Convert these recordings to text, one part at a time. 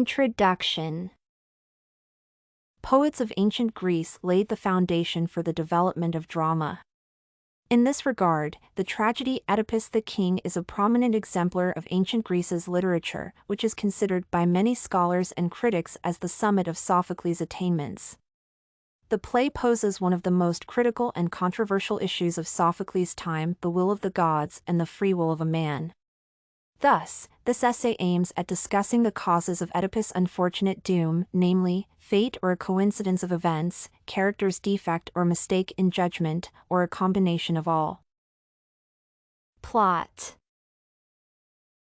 Introduction. Poets of ancient Greece laid the foundation for the development of drama. In this regard, the tragedy Oedipus the King is a prominent exemplar of ancient Greece's literature, which is considered by many scholars and critics as the summit of Sophocles' attainments. The play poses one of the most critical and controversial issues of Sophocles' time, the will of the gods and the free will of a man. Thus, this essay aims at discussing the causes of Oedipus' unfortunate doom, namely, fate or a coincidence of events, character's defect or mistake in judgment, or a combination of all. Plot.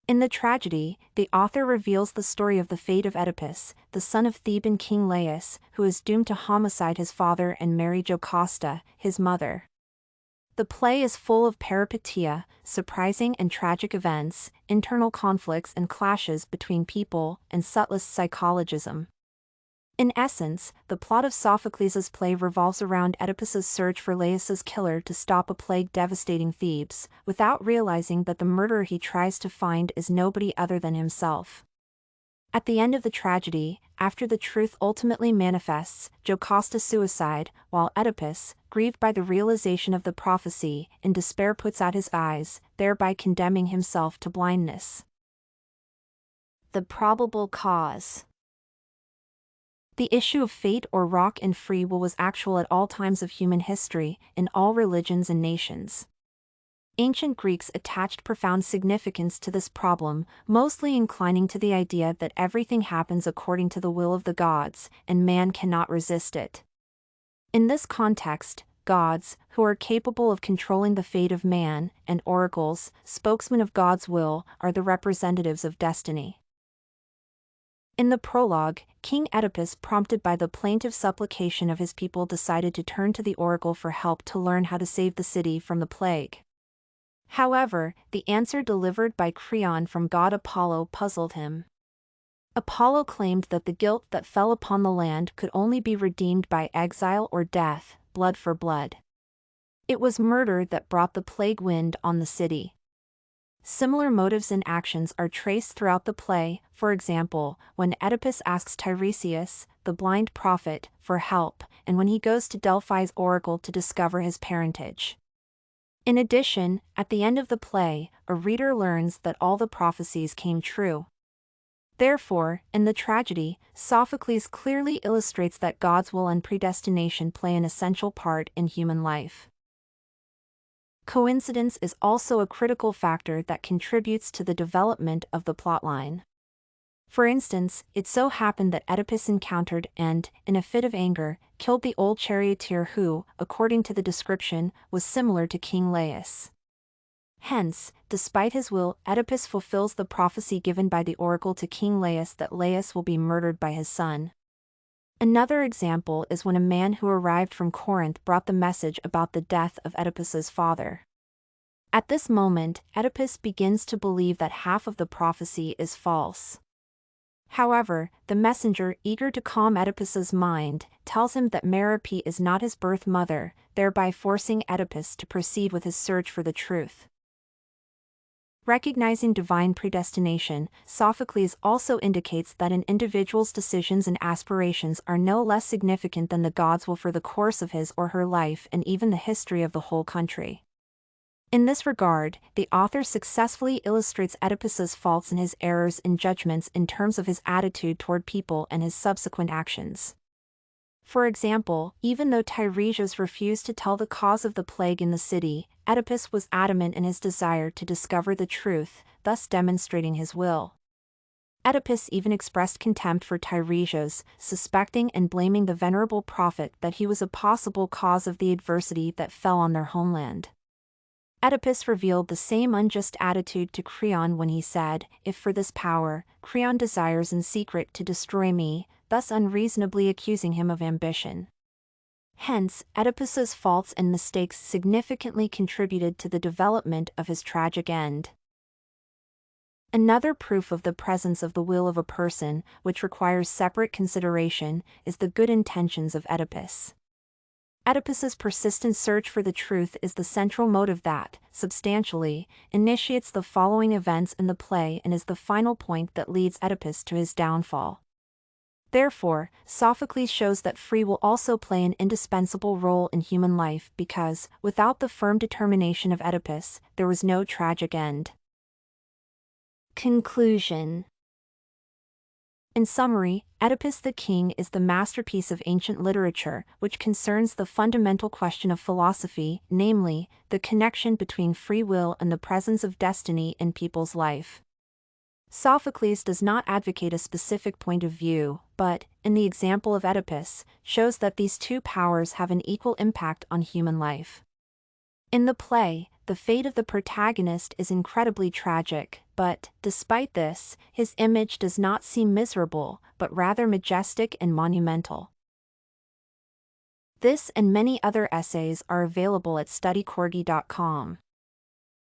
In the tragedy, the author reveals the story of the fate of Oedipus, the son of Theban king Laius, who is doomed to homicide his father and marry Jocasta, his mother. The play is full of peripeteia, surprising and tragic events, internal conflicts and clashes between people, and subtlest psychologism. In essence, the plot of Sophocles' play revolves around Oedipus's search for Laius's killer to stop a plague devastating Thebes, without realizing that the murderer he tries to find is nobody other than himself. At the end of the tragedy, after the truth ultimately manifests, Jocasta's suicide, while Oedipus, grieved by the realization of the prophecy, in despair puts out his eyes, thereby condemning himself to blindness. The probable cause. The issue of fate or rock and free will was actual at all times of human history, in all religions and nations. Ancient Greeks attached profound significance to this problem, mostly inclining to the idea that everything happens according to the will of the gods, and man cannot resist it. In this context, gods, who are capable of controlling the fate of man, and oracles, spokesmen of God's will, are the representatives of destiny. In the prologue, King Oedipus, prompted by the plaintive supplication of his people, decided to turn to the oracle for help to learn how to save the city from the plague. However, the answer delivered by Creon from god Apollo puzzled him. Apollo claimed that the guilt that fell upon the land could only be redeemed by exile or death, blood for blood. It was murder that brought the plague wind on the city. Similar motives and actions are traced throughout the play, for example, when Oedipus asks Tiresias, the blind prophet, for help, and when he goes to Delphi's oracle to discover his parentage. In addition, at the end of the play, a reader learns that all the prophecies came true. Therefore, in the tragedy, Sophocles clearly illustrates that God's will and predestination play an essential part in human life. Coincidence is also a critical factor that contributes to the development of the plotline. For instance, it so happened that Oedipus encountered and, in a fit of anger, killed the old charioteer who, according to the description, was similar to King Laius. Hence, despite his will, Oedipus fulfills the prophecy given by the oracle to King Laius that Laius will be murdered by his son. Another example is when a man who arrived from Corinth brought the message about the death of Oedipus's father. At this moment, Oedipus begins to believe that half of the prophecy is false. However, the messenger, eager to calm Oedipus's mind, tells him that Merope is not his birth mother, thereby forcing Oedipus to proceed with his search for the truth. Recognizing divine predestination, Sophocles also indicates that an individual's decisions and aspirations are no less significant than the God's will for the course of his or her life and even the history of the whole country. In this regard, the author successfully illustrates Oedipus's faults and his errors in judgments in terms of his attitude toward people and his subsequent actions. For example, even though Tiresias refused to tell the cause of the plague in the city, Oedipus was adamant in his desire to discover the truth, thus demonstrating his will. Oedipus even expressed contempt for Tiresias, suspecting and blaming the venerable prophet that he was a possible cause of the adversity that fell on their homeland. Oedipus revealed the same unjust attitude to Creon when he said, "If for this power, Creon desires in secret to destroy me," thus unreasonably accusing him of ambition. Hence, Oedipus's faults and mistakes significantly contributed to the development of his tragic end. Another proof of the presence of the will of a person, which requires separate consideration, is the good intentions of Oedipus. Oedipus's persistent search for the truth is the central motive that, substantially, initiates the following events in the play and is the final point that leads Oedipus to his downfall. Therefore, Sophocles shows that free will also play an indispensable role in human life because, without the firm determination of Oedipus, there was no tragic end. Conclusion. In summary, Oedipus the King is the masterpiece of ancient literature, which concerns the fundamental question of philosophy, namely, the connection between free will and the presence of destiny in people's life. Sophocles does not advocate a specific point of view, but, in the example of Oedipus, shows that these two powers have an equal impact on human life. In the play, the fate of the protagonist is incredibly tragic, but, despite this, his image does not seem miserable, but rather majestic and monumental. This and many other essays are available at studycorgi.com.